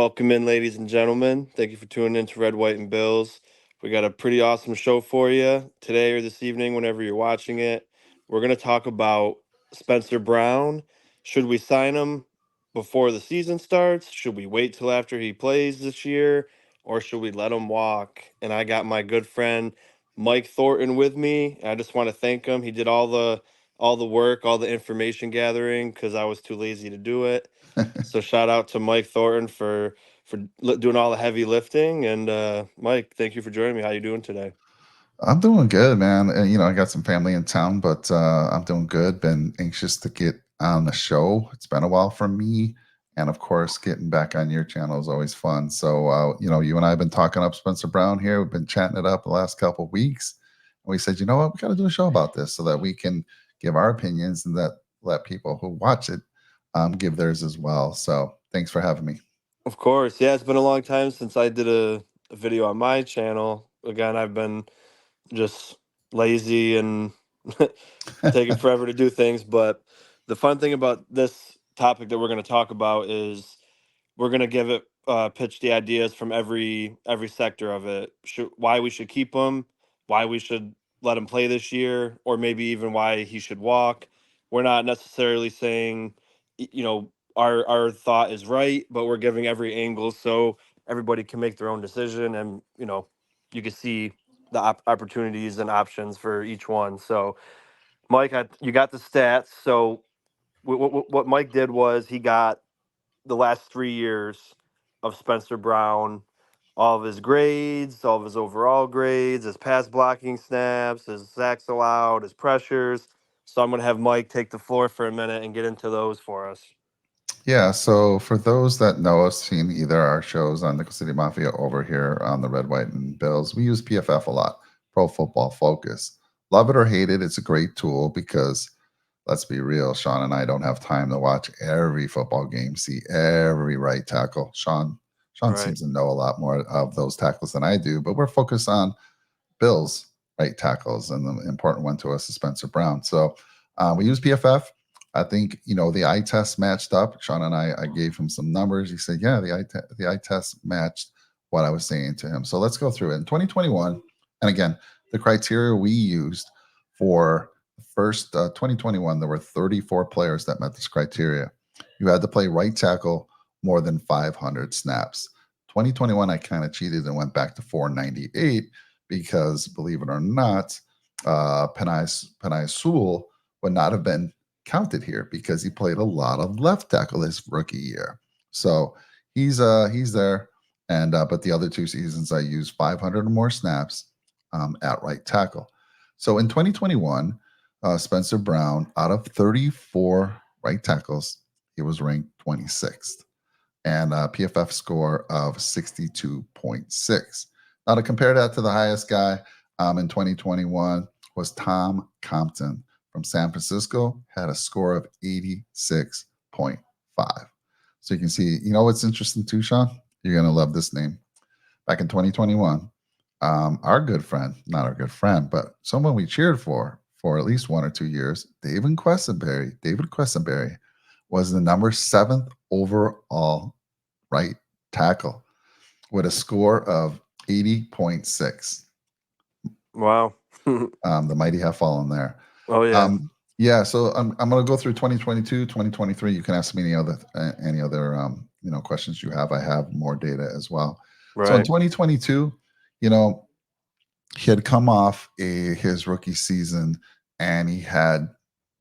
Welcome in, ladies and gentlemen. Thank you for tuning in to Red, White, and Bills. We got a pretty awesome show for you today or this evening, whenever you're watching it. We're going to talk about Spencer Brown. Should we sign him before the season starts? Should we wait till after he plays this year? Or should we let him walk? And I got my good friend Mike Thornton with me. I just want to thank him. He did all the work, all the information gathering because I was too lazy to do it. So shout out to Mike Thornton for doing all the heavy lifting. And Mike, thank you for joining me. How you doing today? I'm doing good, man. I got some family in town, but I'm doing good. Been anxious to get on the show. It's been a while for me. And of course, getting back on your channel is always fun. So, you and I have been talking up Spencer Brown here. We've been chatting it up the last couple of weeks. And we said, you know what? We got to do a show about this so that we can give our opinions and that let people who watch it give theirs as well. So, thanks for having me. Of course. Yeah, it's been a long time since I did a video on my channel. Again, I've been just lazy and taking forever to do things. But the fun thing about this topic that we're going to talk about is we're gonna give it pitch the ideas from every sector of it. Why we should keep him, why we should let him play this year, or maybe even why he should walk. We're not necessarily saying, our thought is right, but we're giving every angle so everybody can make their own decision, and you can see the opportunities and options for each one. So, Mike, you got the stats. So, what Mike did was he got the last 3 years of Spencer Brown, all of his grades, all of his overall grades, his pass blocking snaps, his sacks allowed, his pressures. So I'm going to have Mike take the floor for a minute and get into those for us. Yeah, so for those that know us, seen either our shows on Nickel City Mafia over here on the Red, White, and Bills, we use PFF a lot, Pro Football Focus. Love it or hate it, it's a great tool because let's be real, Sean and I don't have time to watch every football game, see every right tackle. Sean Right. seems to know a lot more of those tackles than I do, but we're focused on Bills right tackles, and the important one to us is Spencer Brown. So we use PFF. I think the eye test matched up. Sean and I gave him some numbers. He said, "Yeah, the eye test matched what I was saying to him." So let's go through it. In 2021, and again, the criteria we used for the first 2021, there were 34 players that met this criteria. You had to play right tackle more than 500 snaps. 2021, I kind of cheated and went back to 498 because, believe it or not, Penai Sewell would not have been counted here because he played a lot of left tackle his rookie year. So he's there, and but the other 2 seasons I used 500 or more snaps at right tackle. So in 2021, Spencer Brown, out of 34 right tackles, he was ranked 26th and a PFF score of 62.6. Now, to compare that to the highest guy in 2021 was Tom Compton from San Francisco, had a score of 86.5. So you can see, what's interesting too, Sean? You're going to love this name. Back in 2021, our good friend, not our good friend, but someone we cheered for at least 1 or 2 years, David Quessenberry was the number seventh overall right tackle with a score of 80.6. Wow. The mighty have fallen there. Oh, yeah. Yeah, so I'm going to go through 2022, 2023. You can ask me any other questions you have. I have more data as well. So in Right. 2022, you know, he had come off his rookie season and he had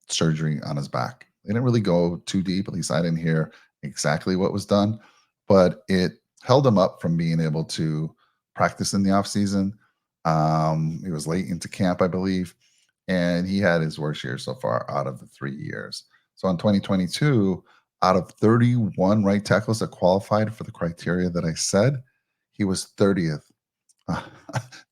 surgery on his back. They didn't really go too deep, at least I didn't hear exactly what was done, but it held him up from being able to practice in the off season. He was late into camp, I believe, and he had his worst year so far out of the 3 years. So in 2022, out of 31 right tackles that qualified for the criteria that I said, he was 30th.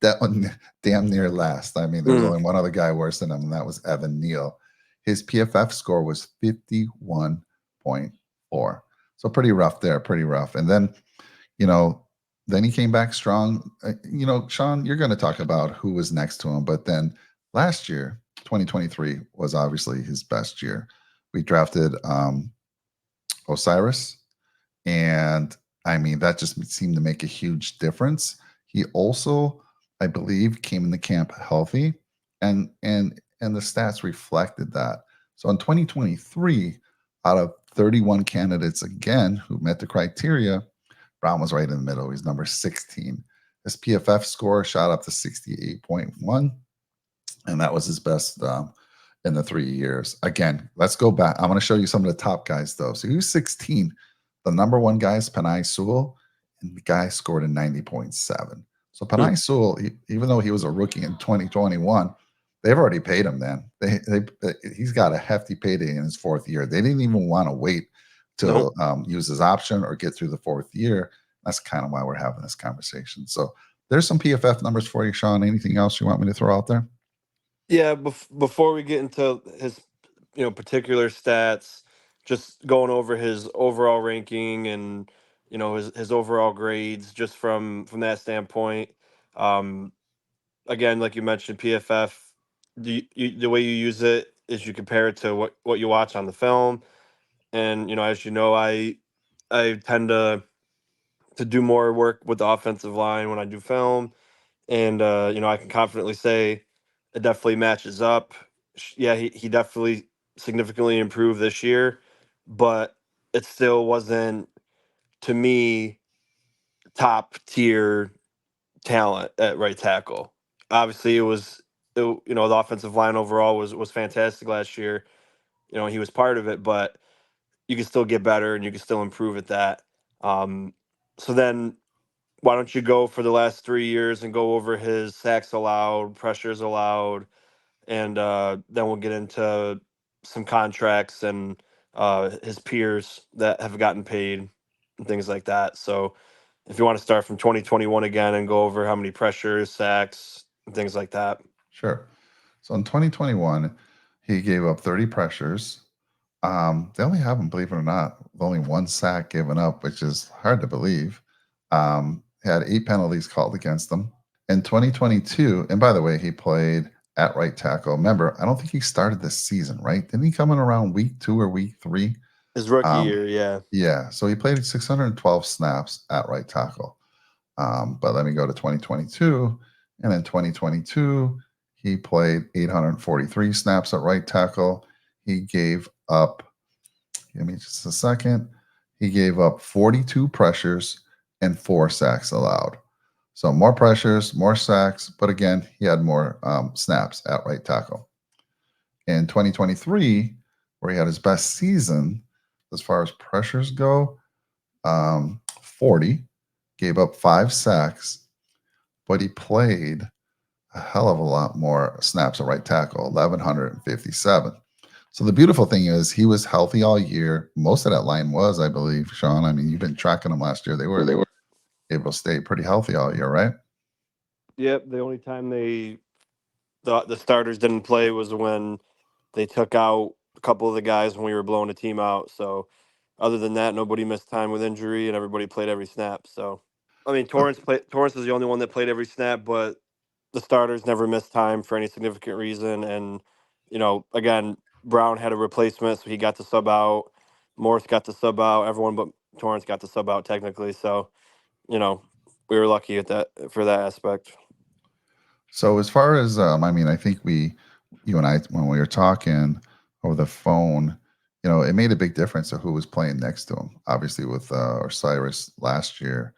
That one damn near last. I mean, there was Mm. only one other guy worse than him, and that was Evan Neal. His PFF score was 51.4. So pretty rough there, pretty rough. And then, you know, then he came back strong. Sean, you're going to talk about who was next to him, but then last year, 2023 was obviously his best year. We drafted Osiris and I mean, that just seemed to make a huge difference. He also, I believe, came in the camp healthy, and the stats reflected that. So in 2023, out of 31 candidates again who met the criteria, Brown was right in the middle. He's number 16. His PFF score shot up to 68.1, and that was his best in the 3 years. Again, let's go back. I want to show you some of the top guys, though. So he was 16. The number one guy is Panay Sewell, and the guy scored a 90.7. So Hmm. Panay Sewell, even though he was a rookie in 2021, they've already paid him then. He's got a hefty payday in his fourth year. They didn't even want to wait to No. use his option or get through the fourth year. That's kind of why we're having this conversation. So there's some PFF numbers for you, Sean. Anything else you want me to throw out there? Yeah, before we get into his, particular stats, just going over his overall ranking and his overall grades, just from that standpoint. Um, Again, like you mentioned, PFF, the way you use it is you compare it to what you watch on the film, and as you know, I tend to do more work with the offensive line when I do film, and I can confidently say it definitely matches up. Yeah, he definitely significantly improved this year, but it still wasn't, to me, top tier talent at right tackle. Obviously, the offensive line overall was fantastic last year. He was part of it, but you can still get better and you can still improve at that. Um, so then why don't you go for the last 3 years and go over his sacks allowed, pressures allowed, and then we'll get into some contracts and his peers that have gotten paid and things like that. So if you want to start from 2021 again and go over how many pressures, sacks, and things like that. Sure. So in 2021, he gave up 30 pressures. They only have him, believe it or not, with only one sack given up, which is hard to believe. He had 8 penalties called against him. In 2022, and by the way, he played at right tackle. Remember, I don't think he started this season, right? Didn't he come in around week 2 or week 3? His rookie Um, year, yeah. yeah, so he played 612 snaps at right tackle. But let me go to 2022. And in 2022, he played 843 snaps at right tackle. He gave up, give me just a second, he gave up 42 pressures and 4 sacks allowed. So more pressures, more sacks, but again, he had more snaps at right tackle. In 2023, where he had his best season as far as pressures go, 40, gave up 5 sacks, but he played a hell of a lot more snaps at right tackle, 1,157. So the beautiful thing is he was healthy all year. Most of that line was, I believe, Sean. I mean, you've been tracking them last year. They were able to stay pretty healthy all year, right? Yep. The only time the starters didn't play was when they took out a couple of the guys when we were blowing the team out. So other than that, nobody missed time with injury and everybody played every snap. So I mean, Uh, Torrance is the only one that played every snap, but the starters never missed time for any significant reason. And again, Brown had a replacement, so he got to sub out. Morris got to sub out. Everyone but Torrance got to sub out technically. So you know, we were lucky at that for that aspect. So as far as I mean, I think you and I, when we were talking over the phone, it made a big difference of who was playing next to him. Obviously, with Osiris last year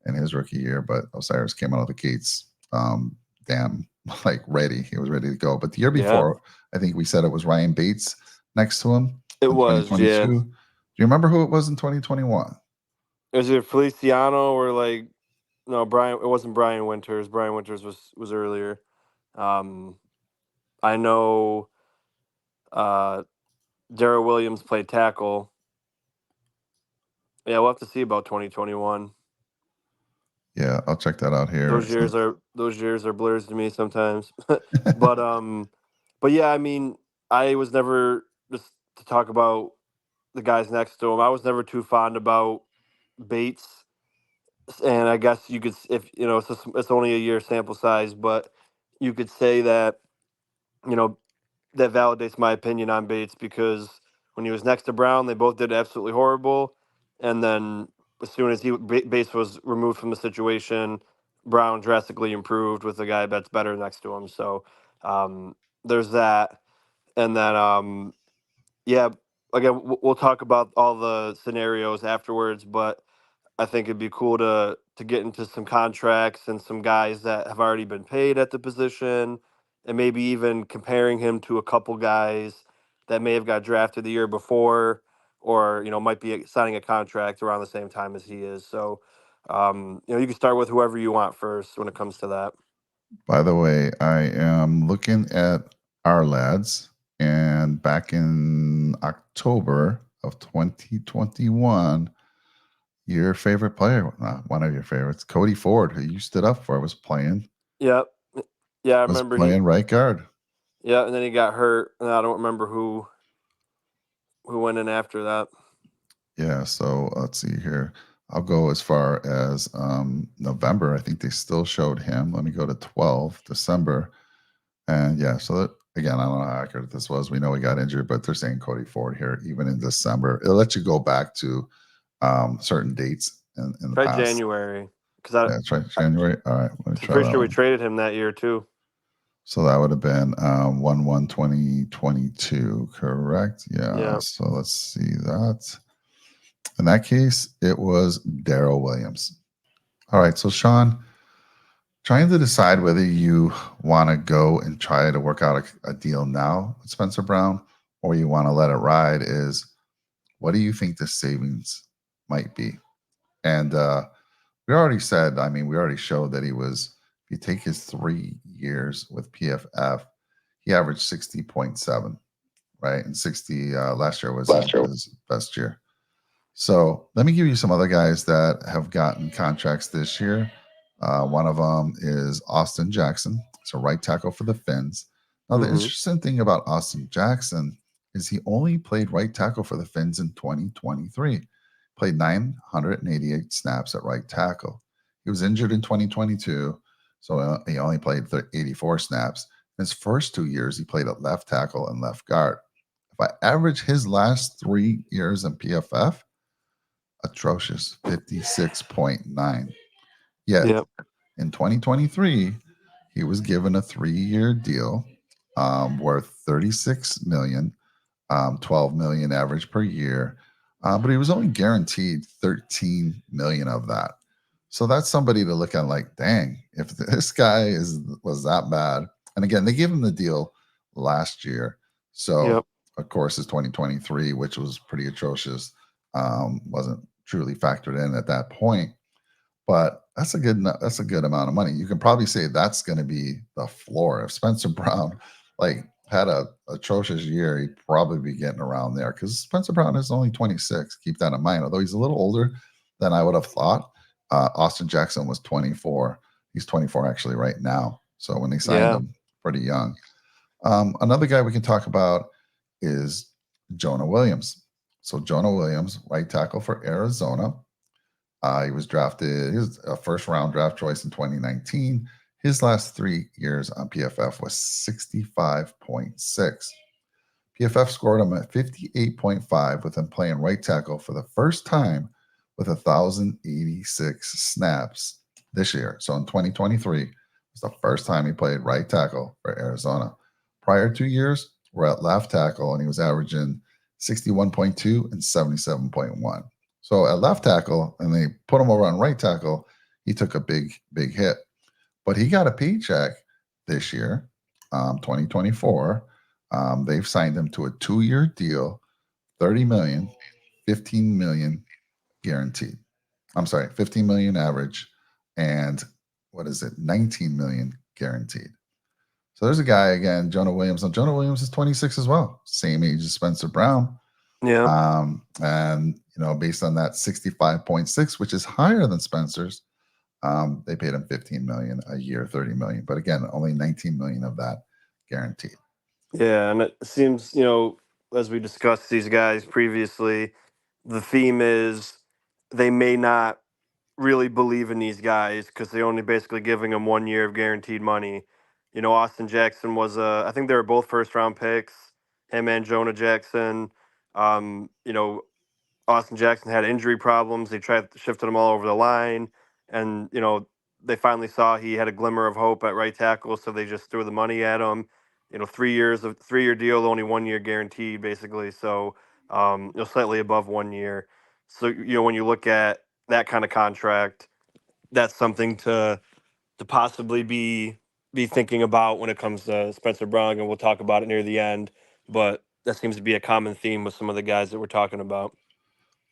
in his rookie year, but Osiris came out of the gates, damn, like ready. He was ready to go. But the year Yeah, before, I think we said it was Ryan Bates next to him it in was. Yeah, 2022. Do you remember who it was in 2021? it was either Feliciano or like no Brian. It wasn't Brian Winters. Brian Winters was earlier. Um, I know Darrell Williams played tackle. Yeah, we'll have to see about 2021. Yeah, I'll check that out here. Those years are blurs to me sometimes. but but yeah, I mean, I was never, just to talk about the guys next to him. I was never too fond about Bates, and I guess you could, if it's only a year sample size, but you could say that you know that validates my opinion on Bates because when he was next to Brown, they both did absolutely horrible, and then as soon as Base was removed from the situation, Brown drastically improved with a guy that's better next to him. So there's that, and then yeah, again we'll talk about all the scenarios afterwards, but I think it'd be cool to get into some contracts and some guys that have already been paid at the position, and maybe even comparing him to a couple guys that may have got drafted the year before, or might be signing a contract around the same time as he is. So, you can start with whoever you want first when it comes to that. By the way, I am looking at our lads, and back in October of 2021, your favorite player, one of your favorites, Cody Ford, who you stood up for, Yep. Yeah, I was remember he. playing right guard. Yeah, and then he got hurt, and I don't remember who went in after that. Yeah, so let's see here. I'll go as far as November. I think they still showed him. Let me go to 12 December. And yeah, so again, I don't know how accurate this was. We know he got injured, but they're saying Cody Ford here, even in December. It'll let you go back to certain dates in the Try past. January, because Yeah, try January. All right, let me I'm try pretty that sure we one. traded him that year too. So that would have been 1/1/2022, correct? Yeah. Yeah. So let's see that. In that case, it was Daryl Williams. All right. So Sean, trying to decide whether you want to go and try to work out a deal now with Spencer Brown, or you want to let it ride, is what do you think the savings might be? And we already said, I mean, we already showed that he was, if you take his 3 years with PFF, he averaged 60.7, right? And 60 last year was his best year. So let me give you some other guys that have gotten contracts this year. One of them is Austin Jackson. It's a right tackle for the Finns. Now, the Mm-hmm. interesting thing about Austin Jackson is he only played right tackle for the Finns in 2023. Played 988 snaps at right tackle. He was injured in 2022, so he only played 84 snaps. In his first 2 years, he played at left tackle and left guard. If I average his last 3 years in PFF, atrocious 56.9. Yet Yep. in 2023, he was given a 3 year deal worth 36 million, 12 million average per year. But he was only guaranteed 13 million of that. So that's somebody to look at like, dang, if this guy was that bad. And again, they gave him the deal last year. So Yep. of course, his 2023, which was pretty atrocious, wasn't truly factored in at that point. But that's a good amount of money. You can probably say that's going to be the floor. If Spencer Brown like had a atrocious year, he'd probably be getting around there because Spencer Brown is only 26. Keep that in mind. Although he's a little older than I would have thought. Austin Jackson was 24. He's 24 actually right now. So when they signed Yeah. him, pretty young. Another guy we can talk about is Jonah Williams. So Jonah Williams, right tackle for Arizona. He was drafted, he was a first round draft choice in 2019. His last 3 years on PFF was 65.6. PFF scored him at 58.5 with him playing right tackle for the first time with 1,086 snaps this year. So in 2023, it was the first time he played right tackle for Arizona. Prior 2 years were at left tackle, and he was averaging 61.2 and 77.1. So at left tackle, and they put him over on right tackle, he took a big hit. But he got a paycheck this year, 2024. They've signed him to a 2 year deal, 30 million, 15 million guaranteed. I'm sorry, 15 million average, and what is it, 19 million guaranteed. So there's a guy again, Jonah Williams. Now Jonah Williams is 26 as well, same age as Spencer Brown. Yep. And based on that 65.6, which is higher than Spencer's, they paid him 15 million a year, 30 million. But again, only 19 million of that guaranteed. Yeah, and it seems, as we discussed these guys previously, the theme is they may not really believe in these guys because they only basically giving them 1 year of guaranteed money. Austin Jackson I think they were both first round picks, him and Jonah Jackson. Um, you know, Austin Jackson had injury problems. They tried shifting him all over the line, and they finally saw he had a glimmer of hope at right tackle, so they just threw the money at him. 3 years of 3 year deal, only 1 year guaranteed, basically. So slightly above 1 year. So when you look at that kind of contract, that's something to possibly be thinking about when it comes to Spencer Brown, and we'll talk about it near the end. But that seems to be a common theme with some of the guys that we're talking about.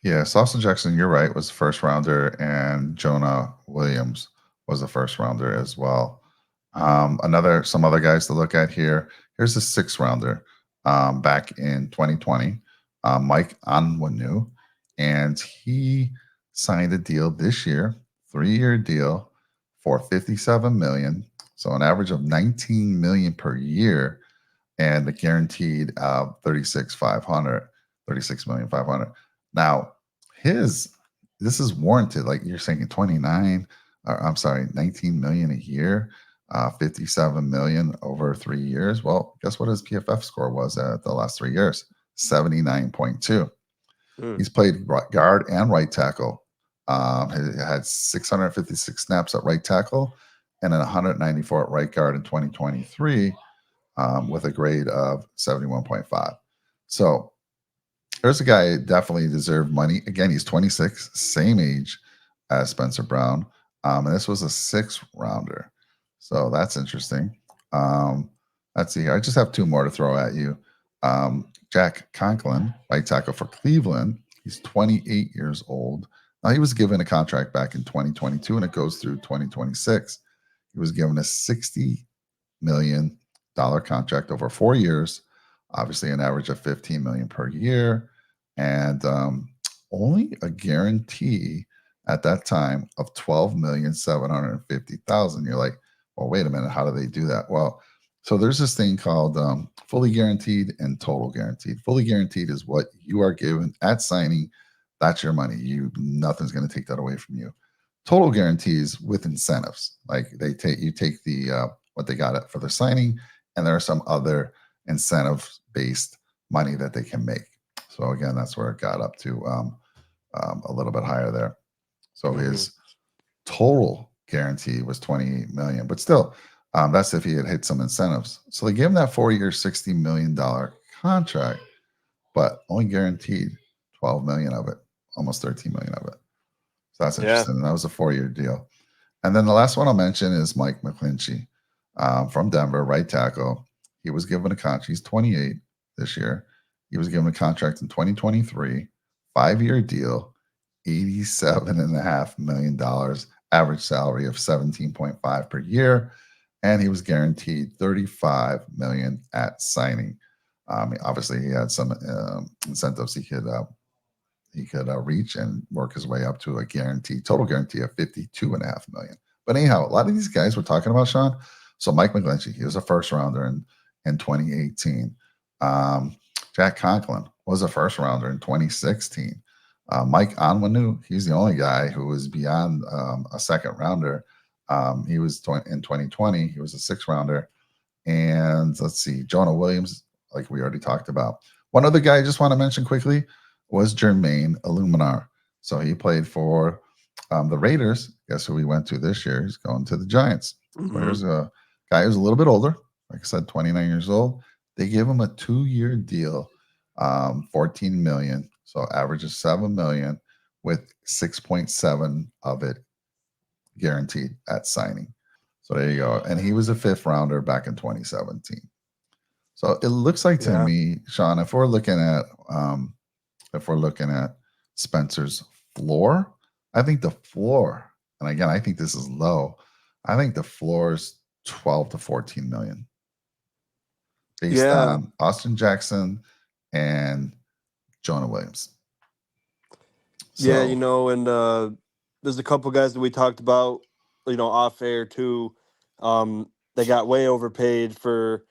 Yeah, Austin Jackson, you're right, was the first rounder, and Jonah Williams was the first rounder as well. Some other guys to look at here. Here's a sixth rounder back in 2020, Mike Onwenu, and he signed a deal this year, 3 year deal for 57 million, so an average of 19 million per year, and a guaranteed 36,500. Now, his this is warranted. Like you're saying, 29. I'm sorry, 19 million a year, 57 million over 3 years. Well, guess what his PFF score was at the last 3 years? 79.2. Mm. He's played guard and right tackle. He had 656 snaps at right tackle and then 194 at right guard in 2023, with a grade of 71.5. So there's a guy who definitely deserved money. Again, he's 26, same age as Spencer Brown. And this was a sixth rounder. So that's interesting. Let's see here. I just have two more to throw at you. Jack Conklin, right tackle for Cleveland. He's 28 years old. Now, he was given a contract back in 2022, and it goes through 2026. He was given a $60 million contract over 4 years, obviously an average of 15 million per year, and only a guarantee at that time of 12,750,000. You're like, well, wait a minute, how do they do that? Well, so there's this thing called fully guaranteed and total guaranteed. Fully guaranteed is what you are given at signing. That's your money. Nothing's going to take that away from you. Total guarantees with incentives, like you take the what they got it for the signing, and there are some other incentive based money that they can make. So again, that's where it got up to a little bit higher there. So Hmm. his total guarantee was 28 million, but still, that's if he had hit some incentives. So they gave him that 4 year, $60 million contract, but only guaranteed 12 million of it, almost 13 million of it. So that's Yeah. interesting. And that was a 4 year deal. And then the last one I'll mention is Mike McClinchy, from Denver, right tackle. He was given a contract. He's 28 this year. He was given a contract in 2023, 5 year deal, $87.5 million, average salary of 17.5 per year, and he was guaranteed 35 million at signing. Obviously, he had some incentives he could reach and work his way up to a total guarantee of 52.5 million. But anyhow, a lot of these guys we're talking about, Sean. So Mike McGlinchey, he was a first rounder in 2018. Jack Conklin was a first rounder in 2016. Mike Onwenu, he's the only guy who was beyond a second rounder. He was in 2020. He was a sixth rounder. And let's see, Jonah Williams, like we already talked about. One other guy I just want to mention quickly was Jermaine Illuminar. So he played for the Raiders. Guess who he went to this year? He's going to the Giants. So Hmm. here's a guy who's a little bit older, like I said, 29 years old. They gave him a 2 year deal, 14 million. So average of 7 million with 6.7 of it guaranteed at signing. So there you go. And he was a fifth rounder back in 2017. So it looks like to Yeah. me, Sean, if we're looking at Spencer's floor, I think the floor, and again, I think this is low. I think the floor is 12 to 14 million based Yeah. on Austin Jackson and Jonah Williams. Yeah. So And there's a couple guys that we talked about, off air too. They got way overpaid for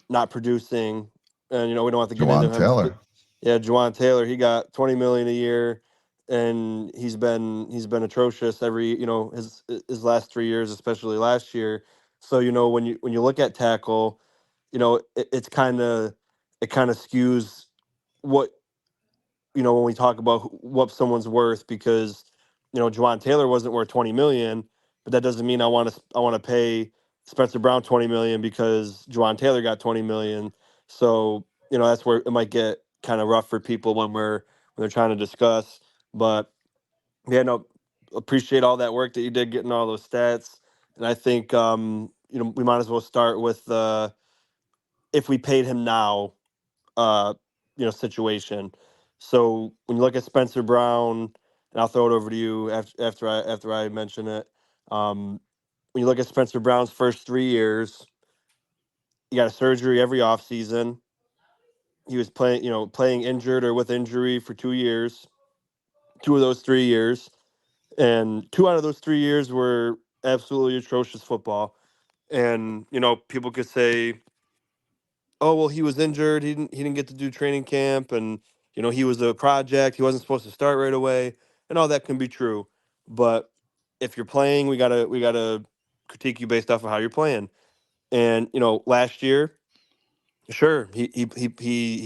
not producing, and we don't have to get into Juwan him. Taylor, Yeah, Juwan Taylor, he got 20 million a year, and he's been atrocious every his last 3 years, especially last year. So when you look at tackle, it kind of skews what when we talk about what someone's worth, because Juwan Taylor wasn't worth 20 million, but that doesn't mean I want to pay Spencer Brown 20 million because Juwan Taylor got 20 million. So that's where it might get kind of rough for people when they're trying to discuss. But yeah, no, appreciate all that work that you did getting all those stats. And I think we might as well start with if we paid him now, uh, situation. So when you look at Spencer Brown, and I'll throw it over to you after I mention it. Um, when you look at Spencer Brown's first 3 years, he got a surgery every offseason. He was playing injured or with injury for 2 years, 2 of those 3 years, and 2 out of those 3 years were absolutely atrocious football. And people could say, "Oh, well, he was injured. He didn't get to do training camp, and he was a project. He wasn't supposed to start right away." And all that can be true, but if you're playing, we gotta critique you based off of how you're playing. And last year, sure, he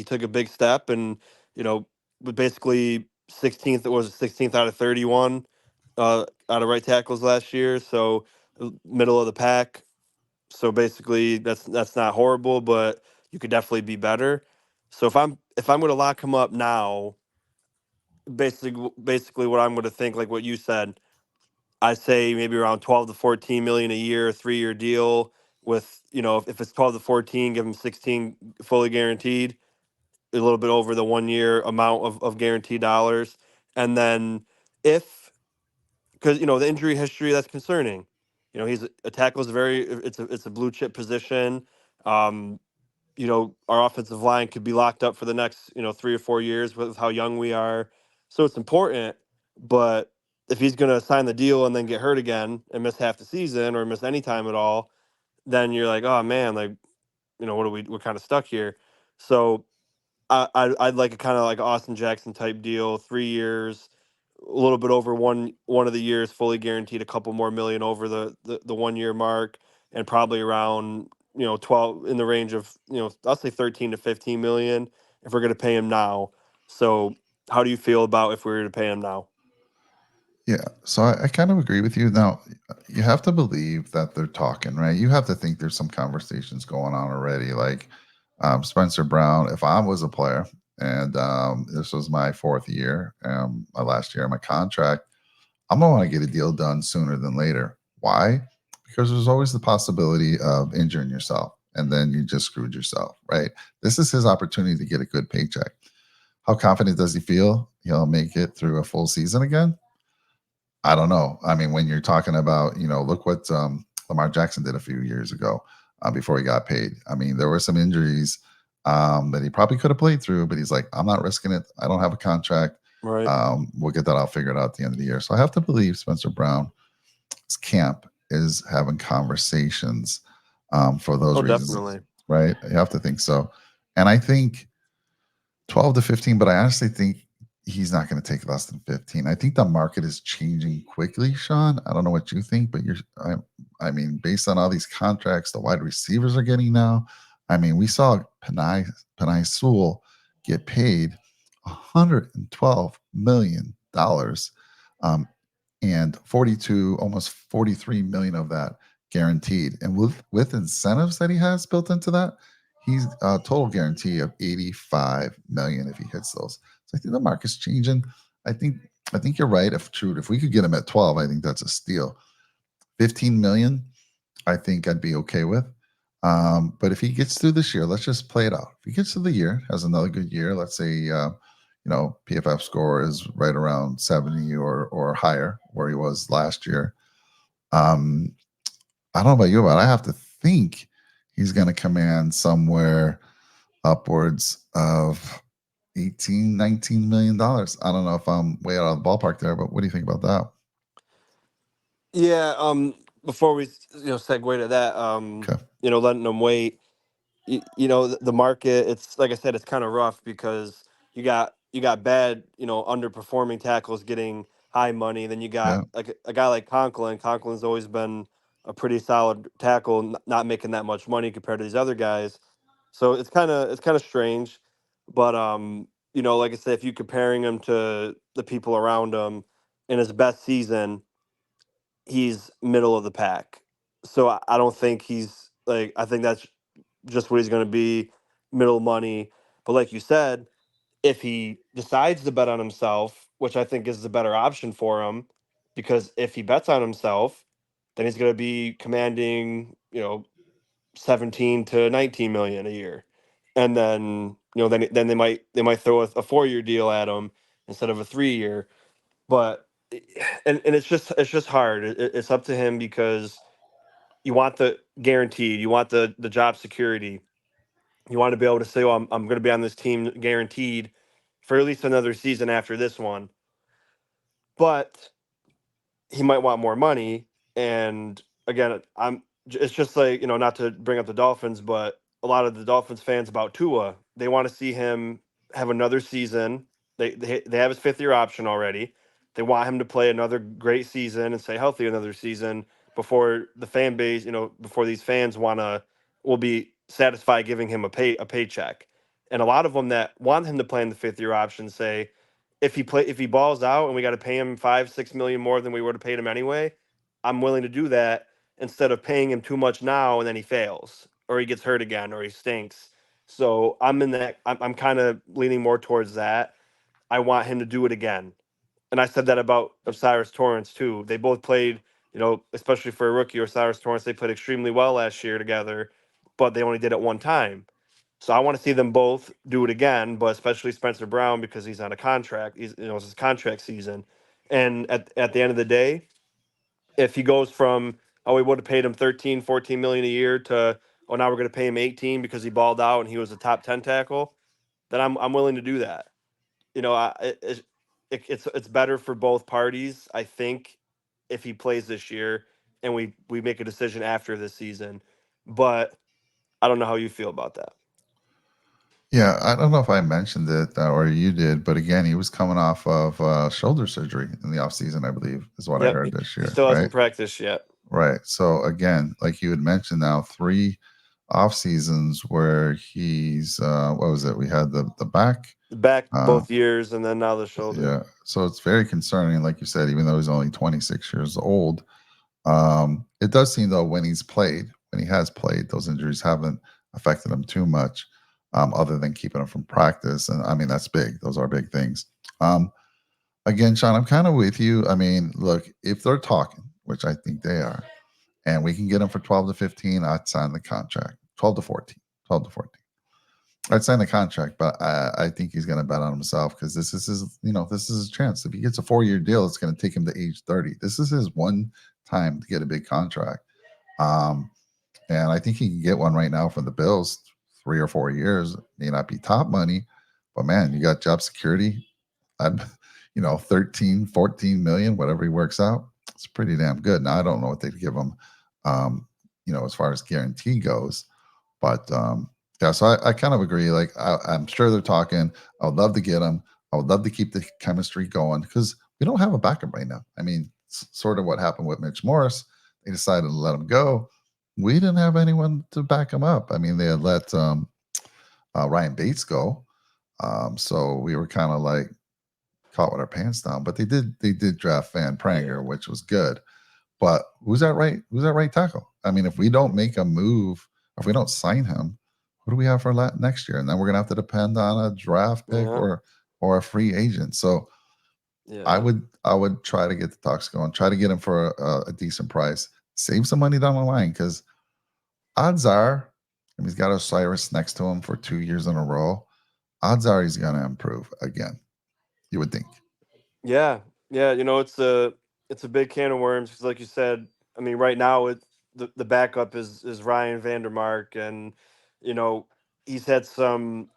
took a big step, and you know, with basically 16th. It was 16th out of 31 out of right tackles last year, so middle of the pack. So basically, that's not horrible, but you could definitely be better. So if I'm going to lock him up now, basically what I'm going to think, like what you said, I say maybe around 12 to 14 million a year, 3-year deal with if it's 12 to 14, give him 16 fully guaranteed, a little bit over the 1 year amount of guaranteed dollars, and then if because the injury history, that's concerning. He's a tackle is very it's a blue chip position. Um, our offensive line could be locked up for the next 3 or 4 years with how young we are, so it's important. But if he's going to sign the deal and then get hurt again and miss half the season or miss any time at all, then you're like, oh man, like what are we're kind of stuck here. So I'd like a kind of like Austin Jackson type deal, 3 years, a little bit over one of the years fully guaranteed, a couple more million over the 1 year mark, and probably around 12, in the range of I'll say 13 to 15 million if we're going to pay him now. So how do you feel about if we were to pay him now? Yeah, so I kind of agree with you. Now, you have to believe that they're talking, right? You have to think there's some conversations going on already. Like Spencer Brown, if I was a player and this was my fourth year, my last year of my contract, I'm gonna want to get a deal done sooner than later. Why? Because there's always the possibility of injuring yourself, and then you just screwed yourself, right? This is his opportunity to get a good paycheck. How confident does he feel he'll make it through a full season again? I don't know. I mean, when you're talking about, look what Lamar Jackson did a few years ago before he got paid. I mean, there were some injuries that he probably could have played through, but he's like, I'm not risking it. I don't have a contract. Right. We'll get that all figured out at the end of the year. So I have to believe Spencer Brown's camp is having conversations for those Oh, reasons, definitely. right? You have to think so. And I think 12 to 15, but I honestly think he's not going to take less than 15. I think the market is changing quickly, Sean. I don't know what you think, but I mean, based on all these contracts the wide receivers are getting now, I mean, we saw Panay Sewell get paid $112 million, and 42, almost 43 million of that guaranteed. And with incentives that he has built into that, he's a total guarantee of 85 million if he hits those. So I think the market's changing. I think I think you're right. If we could get him at 12, I think that's a steal. 15 million, I think I'd be okay with. But if he gets through this year, let's just play it out. If he gets through the year, has another good year, let's say PFF score is right around 70 or higher where he was last year. Um, I don't know about you, but I have to think he's going to command somewhere upwards of 18, $19 million. I don't know if I'm way out of the ballpark there, but what do you think about that? Yeah. Before we segue to that, Okay. letting them wait. The market, it's like I said, it's kind of rough because you got bad, underperforming tackles getting high money. Then you got Yeah. like a guy like Conklin. Conklin's always been a pretty solid tackle, not making that much money compared to these other guys. So it's kind of strange. But like I said, if you comparing him to the people around him in his best season, he's middle of the pack. So I don't think he's like, I think that's just what he's going to be, middle money. But like you said, if he decides to bet on himself, which I think is the better option for him, because if he bets on himself, then he's going to be commanding, 17 to 19 million a year. And then, then they might throw a 4 year deal at him instead of a 3 year. But and it's just hard. It's up to him because you want the guaranteed, you want the job security. You want to be able to say, "Oh, I'm going to be on this team guaranteed for at least another season after this one." But he might want more money. And again, it's just like, not to bring up the Dolphins, but a lot of the Dolphins fans about Tua, they want to see him have another season. They have his 5th year option already. They want him to play another great season and stay healthy another season before the fan base, before these fans will be satisfied giving him a paycheck. And a lot of them that want him to play in the 5th year option say, if he balls out and we got to pay him 5-6 million more than we would have paid him anyway, I'm willing to do that instead of paying him too much now and then he fails or he gets hurt again or he stinks. So I'm in that. I'm kind of leaning more towards that. I want him to do it again, and I said that about Osiris Torrance too. They both played, especially for a rookie, Osiris Torrance, they played extremely well last year together, but they only did it one time. So I want to see them both do it again, but especially Spencer Brown because he's on a contract. It's his contract season, and at the end of the day, if he goes from, oh, we would have paid him 13, 14 million a year to, oh, now we're going to pay him 18 because he balled out and he was a top 10 tackle, then I'm willing to do that. It's better for both parties, I think, if he plays this year and we make a decision after this season. But I don't know how you feel about that. Yeah, I don't know if I mentioned it or you did, but again, he was coming off of shoulder surgery in the offseason, I believe, is what I Yep, heard he, this he year, still right? hasn't practiced yet. Right. So again, like you had mentioned now, three off seasons where he's what was it? We had the back. Back Uh, both years and then now the shoulder. yeah. So it's very concerning, like you said, even though he's only 26 years old. It does seem though when he has played, those injuries haven't affected him too much, other than keeping him from practice. And I mean, that's big. Those are big things. Um, Again, Sean, I'm kind of with you. I mean, look, if they're talking, which I think they are, and we can get him for 12 to 15, I'd sign the contract. 12 to 14. 12 to 14. I'd sign the contract, but I think he's going to bet on himself because this is this is his chance. If he gets a 4 year deal, it's going to take him to age 30. This is his one time to get a big contract. Um, and I think he can get one right now from the Bills, 3 or 4 years. May not be top money, but man, you got job security. I'm, 13, 14 million, whatever he works out. It's pretty damn good. Now, I don't know what they'd give him, as far as guarantee goes. But yeah, so I kind of agree. Like, I'm sure they're talking. I would love to get him. I would love to keep the chemistry going because we don't have a backup right now. I mean, sort of what happened with Mitch Morris. They decided to let him go. We didn't have anyone to back him up. I mean, they had let Ryan Bates go. So we were kind of like caught with our pants down. But they did draft Van Yeah. Pranger, which was good. But who's that right? Who's that right tackle? I mean, if we don't make a move, if we don't sign him, who do we have for next year? And then we're gonna have to depend on a draft pick Yeah. or a free agent. So Yeah. I would try to get the talks going, try to get him for a decent price, save some money down the line because odds are, if he's got Osiris next to him for 2 years in a row, odds are he's gonna improve again. You would think. Yeah. Yeah. It's a big can of worms because, like you said, I mean, right now the backup is Ryan Vandermark, and you know he's had some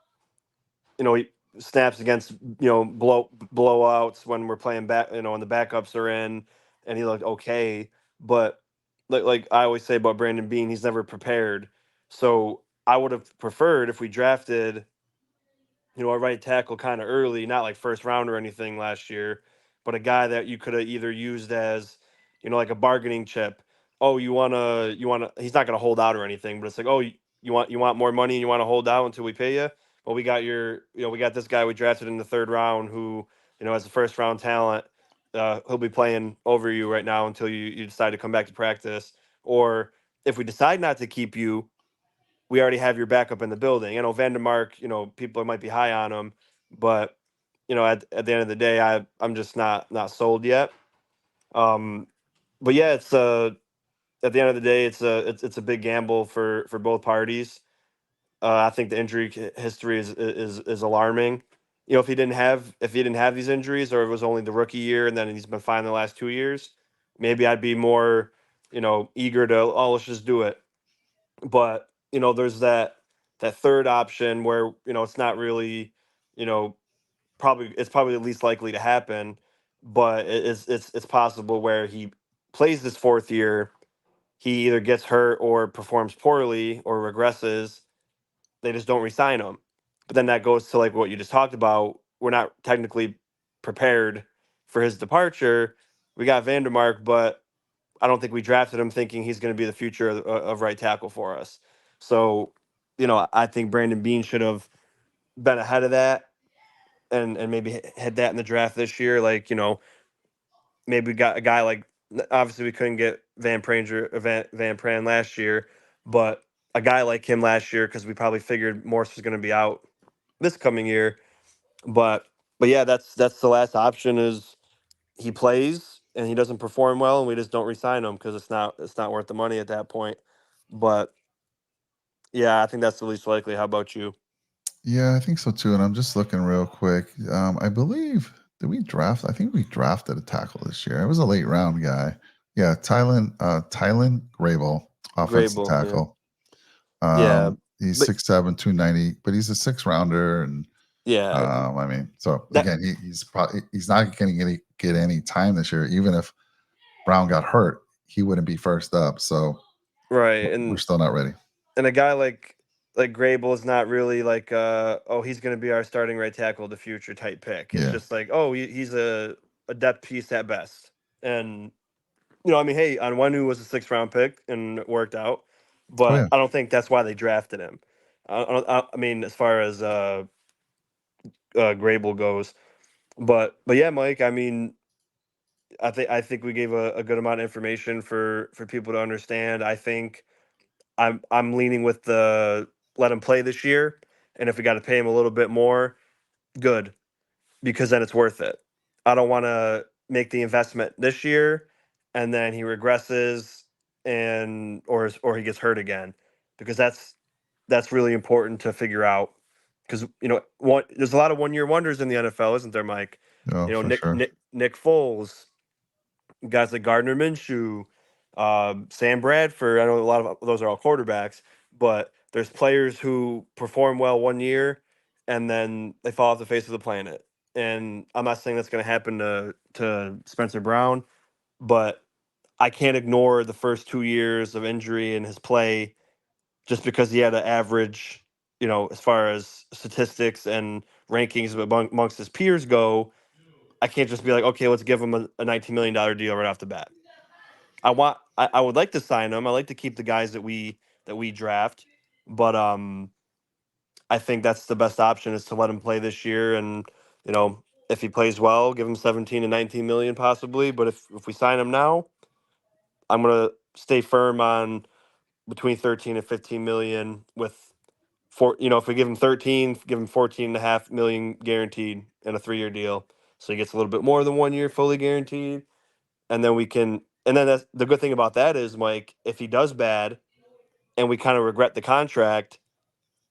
he snaps against blowouts when we're playing back, when the backups are in, and he looked okay. But like I always say about Brandon Bean, he's never prepared. So I would have preferred if we drafted a right tackle kind of early, not like first round or anything last year, but a guy that you could have either used as, like a bargaining chip. Oh, he's not going to hold out or anything, but it's like, oh, you want more money and you want to hold out until we pay you? well, we got this guy we drafted in the third round who, as a first round talent, he'll be playing over you right now until you decide to come back to practice. Or if we decide not to keep you, we already have your backup in the building. Vandermark, people might be high on him, but at the end of the day, I'm just not sold yet. Um, but yeah, it's at the end of the day, it's a big gamble for both parties. I think the injury history is alarming. If he didn't have these injuries, or it was only the rookie year and then he's been fine the last 2 years, maybe I'd be more eager to, let's just do it. But there's that third option where it's not really you know probably the least likely to happen, but it's possible where he plays this fourth year, he either gets hurt or performs poorly or regresses. They just don't resign him. But then that goes to like what you just talked about. We're not technically prepared for his departure. We got Vandermark, but I don't think we drafted him thinking he's going to be the future of right tackle for us. So, I think Brandon Bean should have been ahead of that, and maybe had that in the draft this year. Like, maybe we got a guy like, obviously we couldn't get Van Pran last year, but a guy like him last year, because we probably figured Morse was going to be out this coming year. But yeah, that's the last option, is he plays and he doesn't perform well, and we just don't resign him because it's not worth the money at that point. But yeah, I think that's the least likely. How about you? Yeah, I think so too. And I'm just looking real quick. I believe did we draft? I think we drafted a tackle this year. It was a late round guy. Yeah, Tylen Grable, offensive Grable, yeah, tackle. yeah, He's but 6'7", 290, but he's a six rounder. And yeah, I mean, so that again, he's not going to get any time this year. Even if Brown got hurt, he wouldn't be first up. So right. we're and still not ready. and a guy like Grable is not really like, oh, he's going to be our starting right tackle of the future type pick. It's Yeah. just like, oh, he's a depth piece at best. And I mean, hey, Onwenu was a sixth-round pick and it worked out, Oh but yeah. I don't think that's why they drafted him. I mean, as far as Grable goes, but yeah, Mike. I mean, I think we gave a good amount of information for people to understand. I think I'm leaning with the let him play this year, and if we got to pay him a little bit more, good, because then it's worth it. I don't want to make the investment this year and then he regresses, or he gets hurt again, because that's really important to figure out, because there's a lot of 1 year wonders in the NFL, isn't there, Mike? Oh, for sure. Nick Foles, guys like Gardner Minshew, Sam Bradford. I know a lot of those are all quarterbacks, but there's players who perform well 1 year and then they fall off the face of the planet. And I'm not saying that's going to happen to Spencer Brown, but I can't ignore the first 2 years of injury in his play just because he had an average, as far as statistics and rankings amongst his peers go. I can't just be like, okay, let's give him a $19 million deal right off the bat. I would like to sign him. I like to keep the guys that we draft, but I think that's the best option, is to let him play this year, and if he plays well, give him 17 to 19 million possibly. But if we sign him now, I'm gonna stay firm on between 13 and 15 million, with if we give him 13, give him 14 and a half million guaranteed in a 3 year deal, so he gets a little bit more than 1 year fully guaranteed. And then we can, and then that's the good thing about that is, Mike, if he does bad and we kind of regret the contract,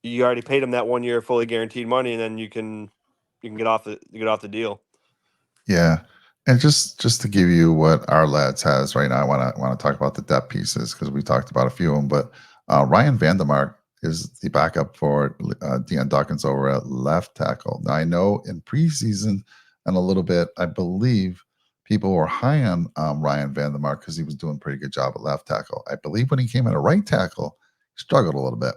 you already paid him that 1 year fully guaranteed money, and then you can get off the deal. Yeah. And just to give you what our lads has right now, I want to talk about the depth pieces because we talked about a few of them. But Ryan Vandermark is the backup for Deion Dawkins over at left tackle. Now I know in preseason and a little bit, I believe people were high on Ryan Vandermark because he was doing a pretty good job at left tackle. I believe when he came in at right tackle, he struggled a little bit.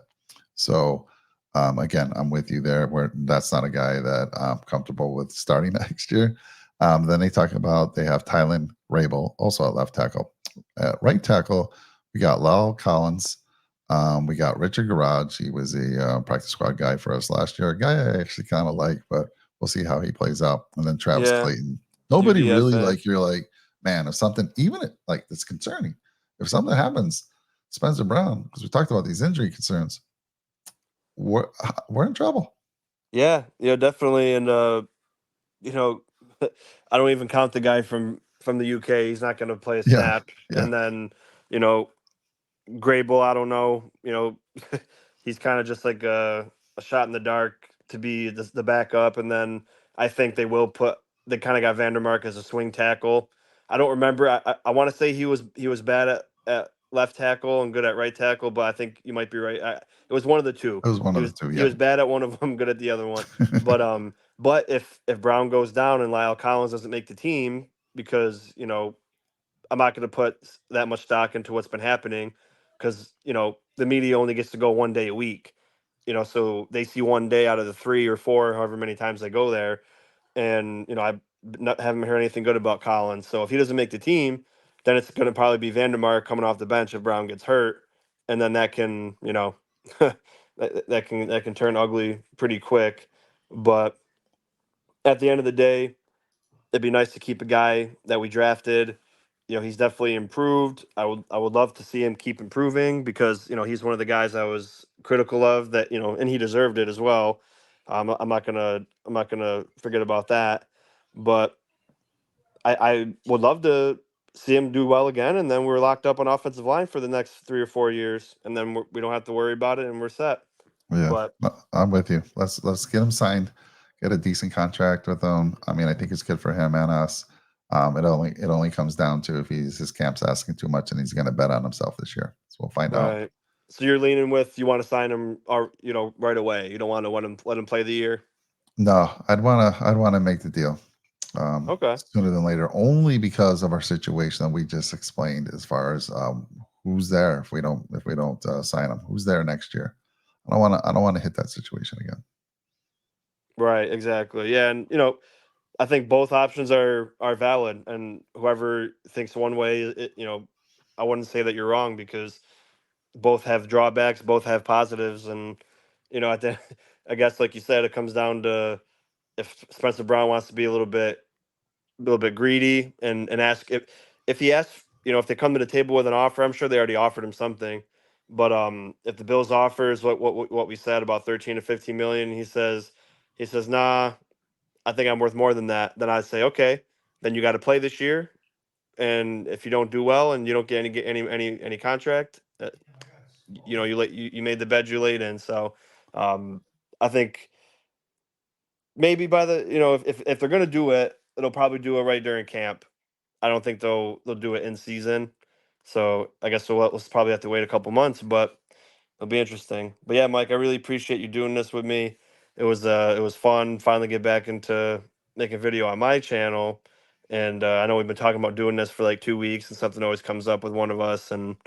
So again, I'm with you there. Where that's not a guy that I'm comfortable with starting next year. Then they talk about they have Tylen Rabel, also at left tackle. At right tackle, we got Lyle Collins, We got Richard Garage. He was a practice squad guy for us last year. A guy I actually kind of like, but we'll see how he plays out. And then Travis Yeah, Clayton. Nobody really UDFA. like you're like, man, if something like it's concerning. If something happens, Spencer Brown, because we talked about these injury concerns, we're we're in trouble. Yeah, yeah, definitely. And you know, I don't even count the guy from the UK. He's not going to play a Yeah, snap. yeah. And then, you know, Grable, I don't know. He's kind of just like a shot in the dark to be the backup. And then I think they kind of got Vandermark as a swing tackle. I don't remember. I want to say he was bad at left tackle and good at right tackle, but I think you might be right. It was one of the two. It was one He of the was two. he Yeah. was bad at one of them, good at the other one. But if Brown goes down and Lyle Collins doesn't make the team because I'm not going to put that much stock into what's been happening because the media only gets to go 1 day a week. So they see 1 day out of the 3 or 4, however many times they go there, and haven't heard anything good about Collins. So if he doesn't make the team, then it's going to probably be Vandermark coming off the bench if Brown gets hurt, and then that can that can turn ugly pretty quick. But at the end of the day, it'd be nice to keep a guy that we drafted. He's definitely improved. I would love to see him keep improving because he's one of the guys I was critical of that and he deserved it as well. I'm not gonna forget about that, but I would love to see him do well again, and then we're locked up on offensive line for the next 3 or 4 years, and then we don't have to worry about it, and we're set. Yeah, But no, I'm with you. Let's get him signed, get a decent contract with him. I mean, I think it's good for him and us. It only comes down to if his camp's asking too much and he's going to bet on himself this year. So we'll find out. right, so you're leaning with you want to sign him or right away. You don't want to let him play the year. No, I'd wanna make the deal Okay. sooner than later, only because of our situation that we just explained. As far as who's there if we don't sign him, who's there next year? I don't want to hit that situation again. Right, exactly. Yeah, and I think both options are valid, and whoever thinks one way, I wouldn't say that you're wrong because both have drawbacks, both have positives, and at the I guess like you said, it comes down to if Spencer Brown wants to be a little bit greedy and ask if he asks, if they come to the table with an offer, I'm sure they already offered him something. But if the Bills offers what we said about 13 to 15 million, he says, nah, I think I'm worth more than that. Then I'd say, okay, then you got to play this year, and if you don't do well and you don't get any contract, you made the bed you laid in. So I think maybe by the if they're gonna do it, they'll probably do it right during camp. I don't think they'll do it in season. So I guess we'll probably have to wait a couple months, but it'll be interesting. But yeah, Mike, I really appreciate you doing this with me. It was fun finally get back into making video on my channel. And I know we've been talking about doing this for like 2 weeks, and something always comes up with one of us, and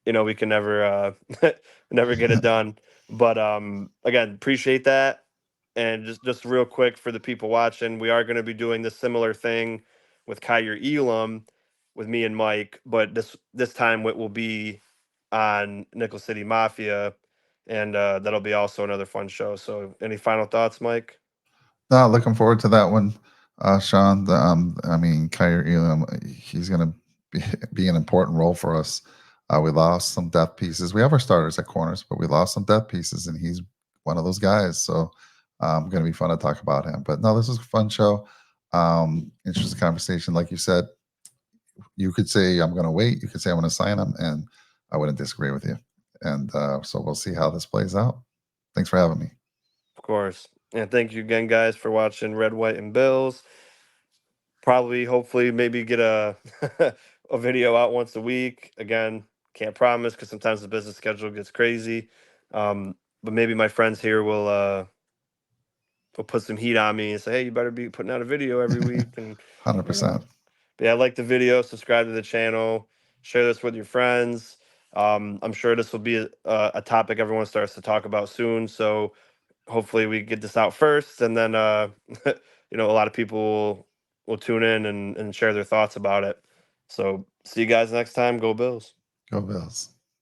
we can never never get it done. But again, appreciate that. And just real quick for the people watching, we are going to be doing this similar thing with Kyer Elam with me and Mike, but this time it will be on Nickel City Mafia, and that'll be also another fun show. So, any final thoughts, Mike? No, looking forward to that one, Sean. I mean, Kyrie Elam, he's going to be an important role for us. We lost some depth pieces. We have our starters at corners, but we lost some depth pieces, and he's one of those guys. So, going to be fun to talk about him. But no, this was a fun show. Interesting conversation. Like you said, you could say I'm going to wait. You could say I'm going to sign him, and I wouldn't disagree with you. And so we'll see how this plays out. Thanks for having me. Of course. And thank you again, guys, for watching Red, White, and Bills. Probably, hopefully, maybe get a a video out once a week. Again, can't promise because sometimes the business schedule gets crazy. But maybe my friends here will put some heat on me and say, "Hey, you better be putting out a video every week." And Hundred you know, percent. but yeah, like the video, subscribe to the channel, share this with your friends. I'm sure this will be a topic everyone starts to talk about soon. So hopefully we get this out first, and then a lot of people will tune in and share their thoughts about it. So see you guys next time. Go Bills. Go Bills.